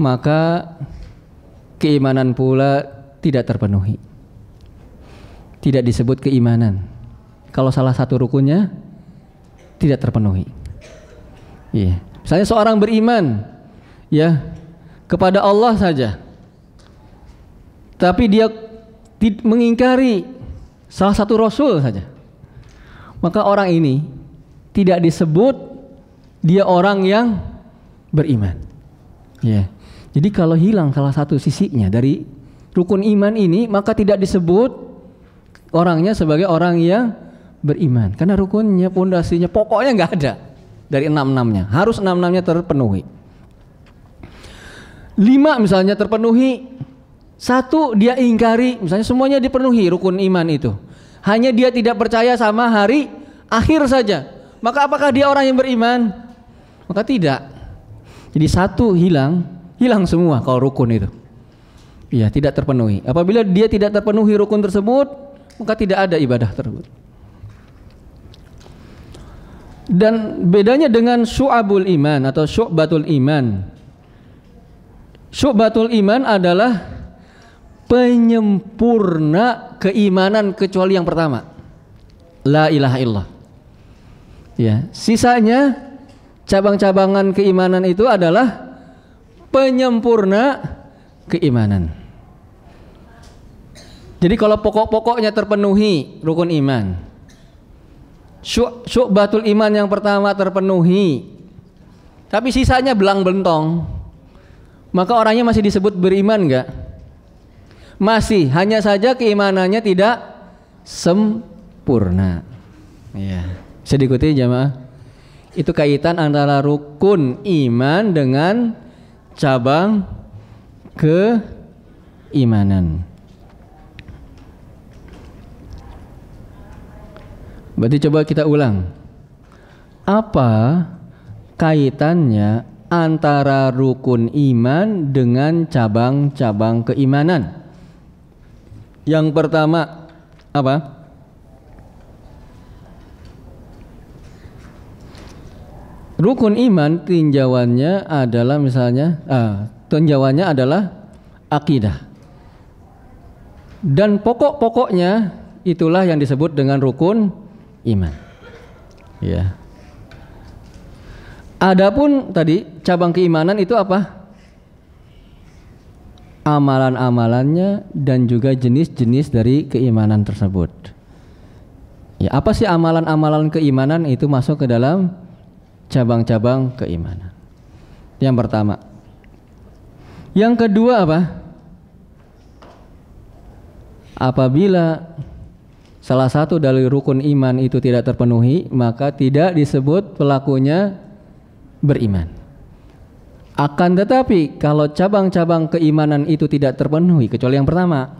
maka keimanan pula tidak terpenuhi. tidak disebut keimanan. Kalau salah satu rukunnya tidak terpenuhi. Iya. Misalnya seorang beriman ya kepada Allah saja, tapi dia mengingkari salah satu rasul saja, maka orang ini tidak disebut dia orang yang beriman. Ya. Jadi kalau hilang salah satu sisinya dari rukun iman ini, maka tidak disebut orangnya sebagai orang yang beriman. Karena rukunnya, pondasinya, pokoknya nggak ada dari 6-6-nya. Harus 6-6-nya terpenuhi. 5 misalnya terpenuhi, 1 dia ingkari, misalnya semuanya dipenuhi rukun iman itu. Hanya dia tidak percaya sama hari akhir saja. Maka apakah dia orang yang beriman? Maka tidak. Jadi 1 hilang semua kalau rukun itu. Iya, tidak terpenuhi. Apabila dia tidak terpenuhi rukun tersebut, maka tidak ada ibadah tersebut. Dan bedanya dengan syu'abul iman atau syu'batul iman. Syu'batul iman adalah penyempurna keimanan kecuali yang pertama, la ilaha illallah. Ya, sisanya cabang-cabangan keimanan itu adalah penyempurna keimanan. Jadi kalau pokok-pokoknya terpenuhi rukun iman, syu'batul iman yang pertama terpenuhi, tapi sisanya belang bentong, maka orangnya masih disebut beriman enggak? Masih, hanya saja keimanannya tidak sempurna. Ya, bisa diikuti jamaah. Itu kaitan antara rukun iman dengan cabang keimanan. Berarti coba kita ulang. Apa kaitannya antara rukun iman dengan cabang-cabang keimanan? Yang pertama apa? Rukun iman tinjauannya adalah misalnya tinjauannya adalah akidah. Dan pokok-pokoknya itulah yang disebut dengan rukun iman. Ya. Adapun tadi cabang keimanan itu apa? Amalan-amalannya dan juga jenis-jenis dari keimanan tersebut. Ya, apa sih amalan-amalan keimanan itu masuk ke dalam cabang-cabang keimanan. Yang pertama. Yang kedua apa? Apabila salah satu dari rukun iman itu tidak terpenuhi, maka tidak disebut pelakunya beriman. Akan tetapi kalau cabang-cabang keimanan itu tidak terpenuhi, kecuali yang pertama,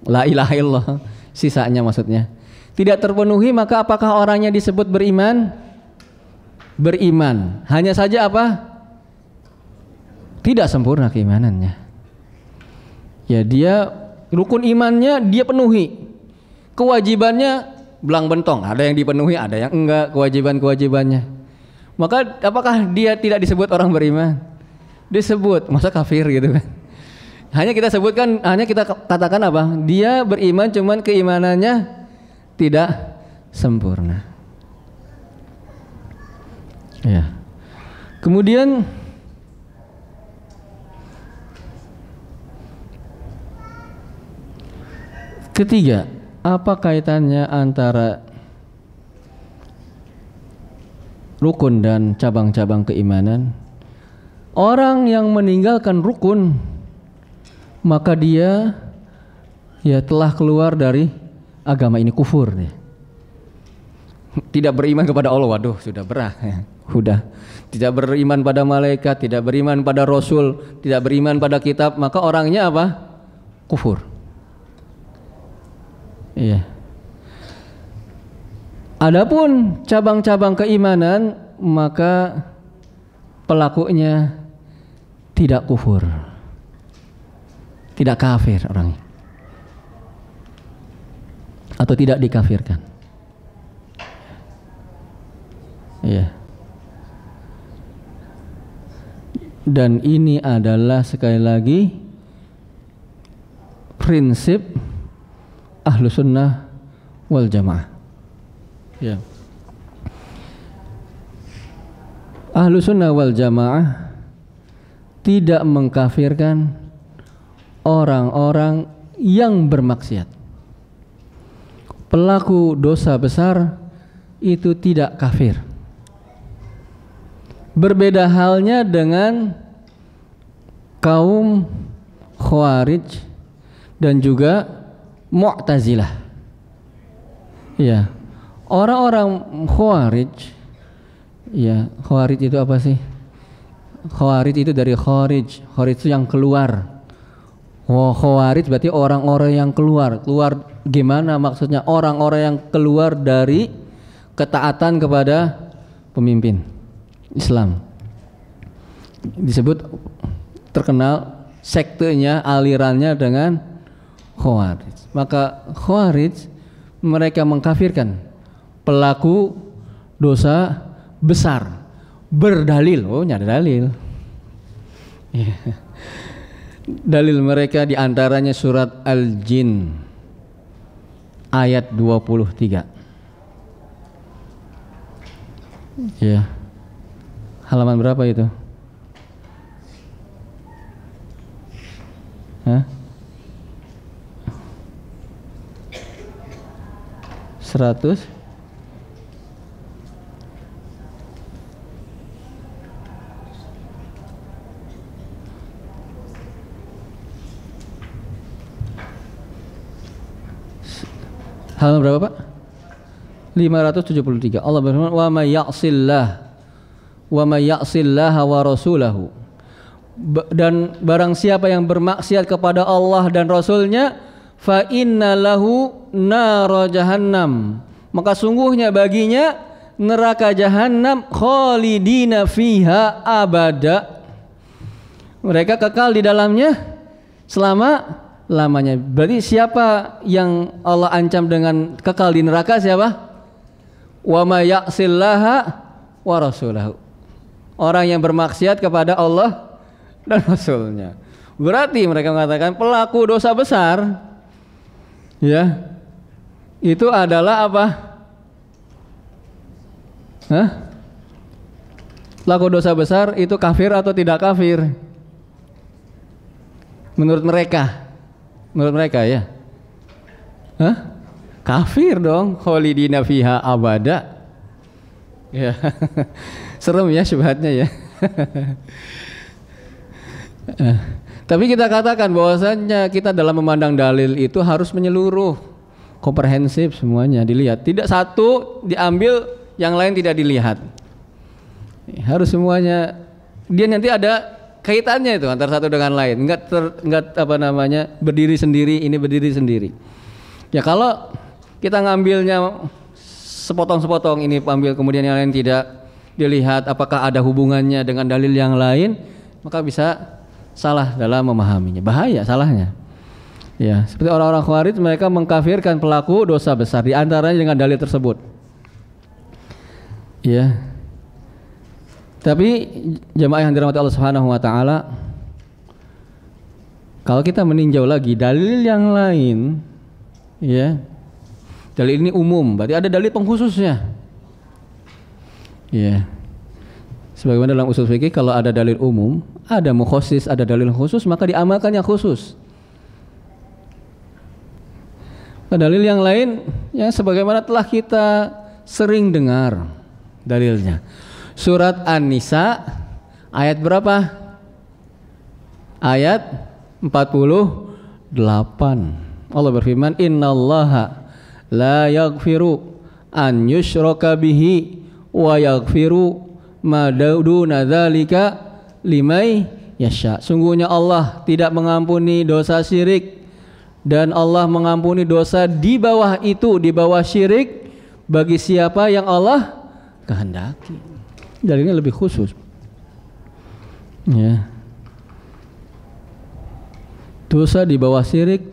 la ilaha illallah, sisanya maksudnya tidak terpenuhi, maka apakah orangnya disebut beriman? Beriman, hanya saja apa? Tidak sempurna keimanannya. Ya, dia rukun imannya dia penuhi, kewajibannya belang bentong, ada yang dipenuhi, ada yang enggak kewajiban-kewajibannya. Maka apakah dia tidak disebut orang beriman? Disebut, masa kafir gitu kan. Hanya kita sebutkan, hanya kita katakan apa? Dia beriman, cuman keimanannya tidak sempurna. Ya. Kemudian ketiga, apa kaitannya antara rukun dan cabang-cabang keimanan? Orang yang meninggalkan rukun, maka dia ya telah keluar dari agama ini, kufur dia. Tidak beriman kepada Allah, waduh sudah berat ya. Sudah tidak beriman pada malaikat, tidak beriman pada rasul, tidak beriman pada kitab, maka orangnya apa? Kufur. Iya. Adapun cabang-cabang keimanan, maka pelakunya tidak kufur, tidak kafir orangnya, atau tidak dikafirkan. Iya. Dan ini adalah sekali lagi prinsip Ahlus Sunnah wal Jamaah. Ya. Ahlus Sunnah wal Jamaah tidak mengkafirkan orang-orang yang bermaksiat. Pelaku dosa besar itu tidak kafir. Berbeda halnya dengan kaum Khawarij dan juga Mu'tazilah. Ya, orang-orang Khawarij, ya, Khawarij itu apa sih? Khawarij itu dari kharij. Kharij itu yang keluar. Khawarij berarti orang-orang yang keluar. Keluar gimana maksudnya? Orang-orang yang keluar dari ketaatan kepada pemimpin Islam. Disebut terkenal sektenya, alirannya dengan Khawarij. Maka Khawarij mereka mengkafirkan pelaku dosa besar berdalil. Oh, nyari dalil. Dalil mereka diantaranya surat Al-Jin ayat 23. Ya. Halaman berapa itu? Hah? 100 halaman berapa Pak? 573. Allah berfirman, wa may ya'sillah wa rasulahu. Dan barang siapa yang bermaksiat kepada Allah dan Rasulnya, fa inna lahu nara jahannam, maka sungguhnya baginya neraka jahanam, khalidina fiha abada, mereka kekal di dalamnya selama-lamanya. Berarti siapa yang Allah ancam dengan kekal di neraka? Siapa? Wa may ya'sillaha wa rasulahu, orang yang bermaksiat kepada Allah dan Rasulnya. Berarti mereka mengatakan pelaku dosa besar, ya, itu adalah apa? Hah? Pelaku dosa besar itu kafir atau tidak kafir? Menurut mereka ya. Hah? Kafir dong, khalidina fiha abada. Ya. Serem ya syubhatnya ya. Tapi kita katakan bahwasanya kita dalam memandang dalil itu harus menyeluruh, komprehensif, semuanya dilihat. Tidak satu diambil, yang lain tidak dilihat. Harus semuanya. Dia nanti ada kaitannya itu antara satu dengan lain. Enggak berdiri sendiri, ini berdiri sendiri. Ya kalau kita ngambilnya sepotong-sepotong, ini ambil kemudian yang lain tidak dilihat apakah ada hubungannya dengan dalil yang lain, maka bisa salah dalam memahaminya, bahaya salahnya. Ya, seperti orang-orang Khawarij, mereka mengkafirkan pelaku dosa besar, di antaranya dengan dalil tersebut. Ya. Tapi jamaah yang dirahmati Allah Subhanahu wa taala, kalau kita meninjau lagi dalil yang lain, ya. Dalil ini umum, berarti ada dalil pengkhususnya. Ya. Sebagaimana dalam usul fikih, kalau ada dalil umum, ada mukhasis, ada dalil khusus, maka diamalkan yang khusus. Dalil yang lain, ya sebagaimana telah kita sering dengar dalilnya. Surat An-Nisa ayat berapa? Ayat 48. Allah berfirman, innallaha la yaghfiru an yushraka bihi wa yaghfiru ma duna dzalika limai yasha. Sungguhnya Allah tidak mengampuni dosa syirik, dan Allah mengampuni dosa di bawah itu, di bawah syirik, bagi siapa yang Allah kehendaki. Dalilnya lebih khusus. Ya. Dosa di bawah syirik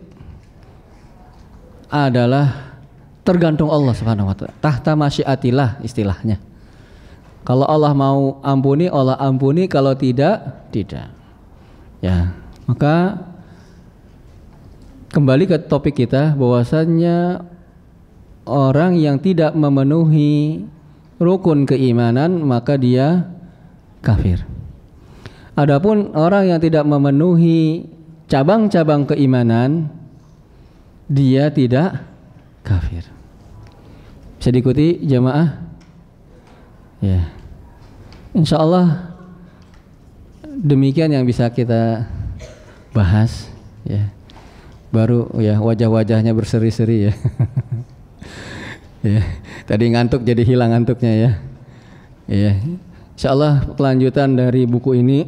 adalah tergantung Allah Subhanahu wa taala. Tahta masyiatillah istilahnya. Kalau Allah mau ampuni, Allah ampuni, kalau tidak, tidak. Ya, maka kembali ke topik kita bahwasannya orang yang tidak memenuhi rukun keimanan maka dia kafir. Adapun orang yang tidak memenuhi cabang-cabang keimanan, dia tidak kafir. Bisa diikuti jamaah? Ya. Insyaallah demikian yang bisa kita bahas ya. Baru ya wajah-wajahnya berseri-seri ya. Ya. Tadi ngantuk jadi hilang ngantuknya ya. Ya. Insyaallah kelanjutan dari buku ini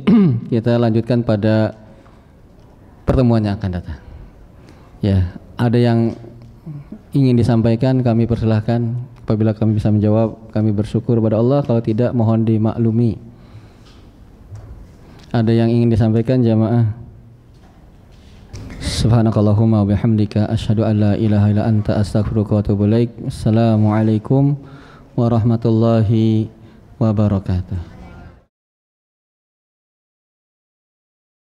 kita lanjutkan pada pertemuan yang akan datang. Ya, ada yang ingin disampaikan kami persilahkan. Apabila kami bisa menjawab, kami bersyukur kepada Allah. Kalau tidak, mohon dimaklumi. Ada yang ingin disampaikan jamaah? Subhanakallahumma wa bihamdika asyhadu an la ilaha illa anta astaghfiruka wa atubu ilaik. Assalamualaikum warahmatullahi wabarakatuh.